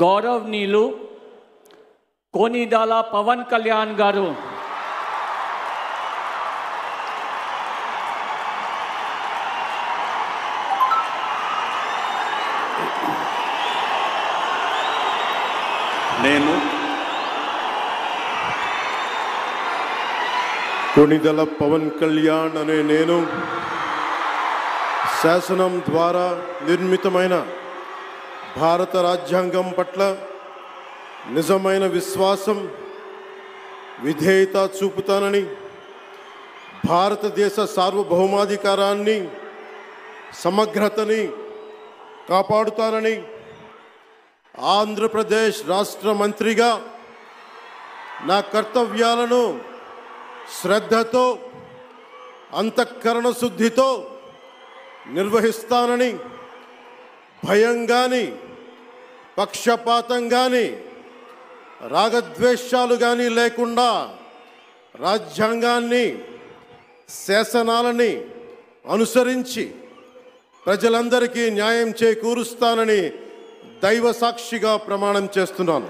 గౌరవనీయులు కోనిదాల పవన్ కళ్యాణ్ గారు కొణిదెల పవన్ కళ్యాణ్ అనే నేను శాసనం ద్వారా నిర్మితమైన భారత రాజ్యాంగం పట్ల నిజమైన విశ్వాసం విధేయత చూపుతానని, భారతదేశ సార్వభౌమాధికారాన్ని సమగ్రతని కాపాడుతానని, ఆంధ్రప్రదేశ్ రాష్ట్ర మంత్రిగా నా కర్తవ్యాలను శ్రద్ధతో అంతఃకరణ శుద్ధితో నిర్వహిస్తానని, భయం కానీ పక్షపాతం కానీ రాగద్వేషాలు కానీ లేకుండా రాజ్యాంగాన్ని శాసనాలని అనుసరించి ప్రజలందరికీ న్యాయం చేకూరుస్తానని దైవ సాక్షిగా ప్రమాణం చేస్తున్నాను.